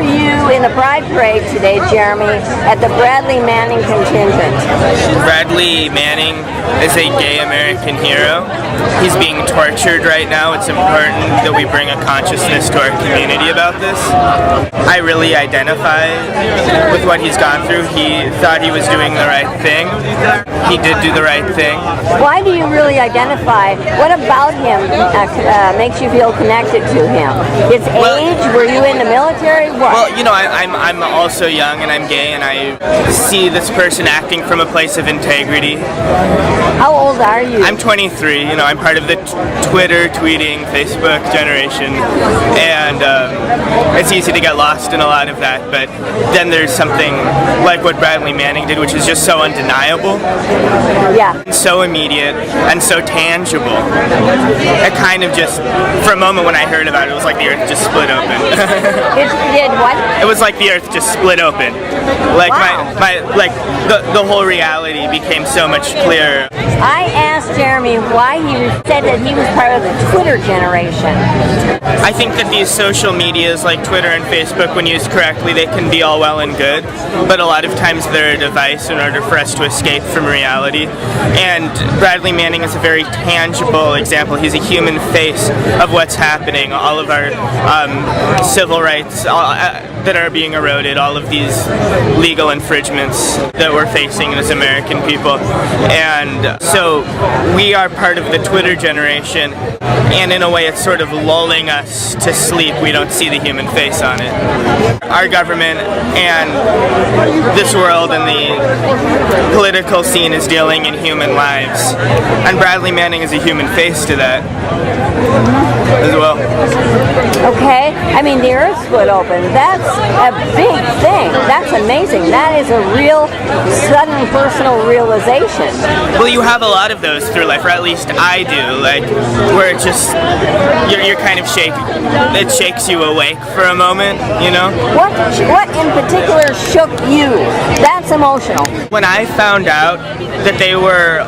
you in the Pride Parade today, Jeremy, at the Bradley Manning contingent? Bradley Manning is a gay American hero. He's being tortured right now. It's important that we bring a consciousness to our community about this. I really identify with what he's gone through. He thought he was doing the right thing. He did do the right thing. Why do you really identify? What about him makes you feel connected to him? His age? Were you in the military? What? Well, you know, I'm also young and I'm gay, and I see this person acting from a place of integrity. How old are you? I'm 23. You know, I'm part of the Twitter, tweeting, Facebook generation, and it's easy to get lost in a lot of that. But then there's something like what Bradley Manning did, which is just so undeniable, so immediate, and so tangible. It kind of just, for a moment when I heard about it, it was like the earth just split open. It did what? It was like the earth just split open. Like the whole reality became so much clearer. I asked Jeremy why he said that he was part of the Twitter generation. I think that these social medias like Twitter and Facebook, when used correctly, they can be all well and good, but a lot of times they're a device in order for us to escape from reality. And Bradley Manning is a very tangible example. He's a human face of what's happening. All of our civil rights that are being eroded, all of these legal infringements that we're facing as American people. And so we are part of the Twitter generation, and in a way it's sort of lulling us to sleep. We don't see the human face on it. Our government and this world and the political scene is dealing in human lives, and Bradley Manning is a human face to that as well. Okay, I mean, the earth split open. That's a big thing. That's amazing. That is a real sudden personal realization. Well, you have a lot of those through life, or at least I do, like where it just you're kind of shaking. It shakes you awake for a moment, you know. What in particular shook you? That's emotional. When I found out that they were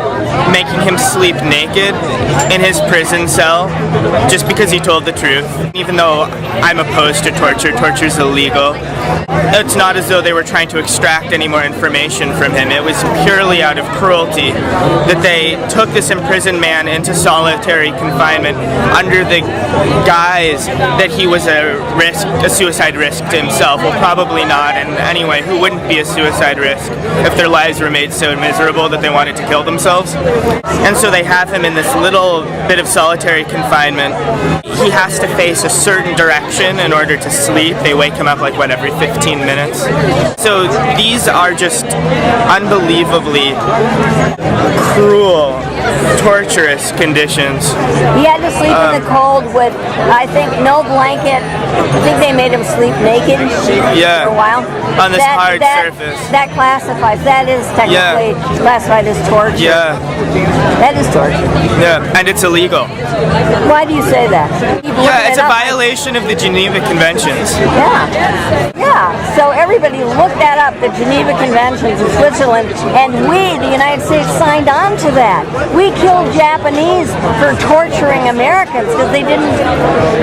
making him sleep naked in his prison cell just because he told the truth, even though I'm opposed to torture, torture's illegal. It's not as though they were trying to extract any more information from him. It was purely out of cruelty that they took this imprisoned man into solitary confinement under the guise that he was a suicide risk to himself. Well, probably not, and anyway, who wouldn't be a suicide risk if their lives were made so miserable that they wanted to kill themselves? And so they have him in this little bit of solitary confinement. He has to face a certain direction in order to sleep. They wake him up like, what, every 15 minutes? So these are just unbelievably cruel, torturous conditions. He had to sleep in the cold with, I think, no blanket. I think they made him sleep naked for a while. On this hard surface. That classifies, that is technically classified as torture. Yeah. That is torture. Yeah, and it's illegal. Why do you say that? Yeah, it's a violation of the Geneva Conventions. Yeah. So everybody look that up, the Geneva Conventions in Switzerland, and we, the United States, signed on to that. We killed Japanese for torturing Americans because they didn't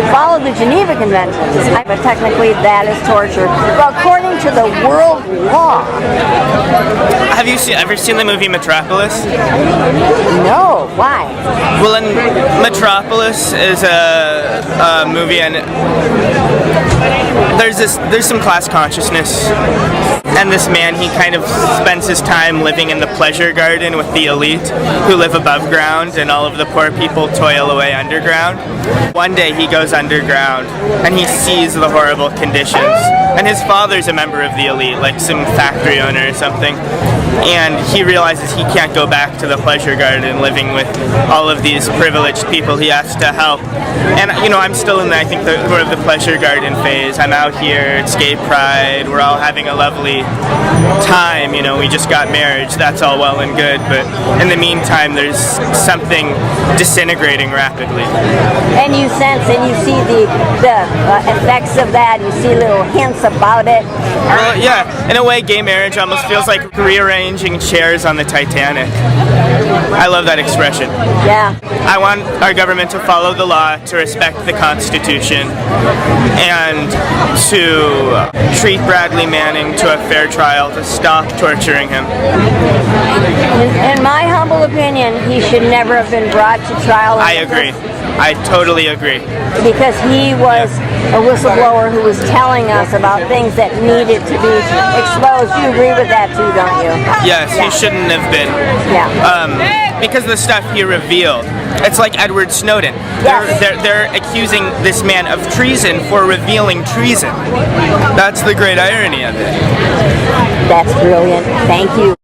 follow the Geneva Conventions. But technically that is torture. But according to the world law. Have you ever seen the movie Metropolis? No. Why? Well, Metropolis is a movie, and there's some class consciousness, and this man, he kind of spends his time living in the pleasure garden with the elite who live above ground, and all of the poor people toil away underground. One day he goes underground and he sees the horrible conditions, and his father's a member of the elite, like some factory owner or something, and he realizes he can't go back to the pleasure garden living with all of these privileged people. He has to help. And you know, I'm still in the pleasure garden phase. I'm out here, it's gay pride, we're all having a lovely time, you know, we just got marriage, that's all well and good, but in the meantime there's something disintegrating rapidly. And you sense and you see the effects of that, you see little hints about it. Yeah, in a way gay marriage almost feels like rearranging chairs on the Titanic. I love that expression. Yeah. I want our government to follow the law, to respect the Constitution, and to treat Bradley Manning to a fair trial, to stop torturing him. In my humble opinion, he should never have been brought to trial. I agree. I totally agree. Because he was a whistleblower who was telling us about things that needed to be exposed. You agree with that too, don't you? Yes, he shouldn't have been. Yeah. Because of the stuff he revealed. It's like Edward Snowden. Yes. They're accusing this man of treason for revealing treason. That's the great irony of it. That's brilliant. Thank you.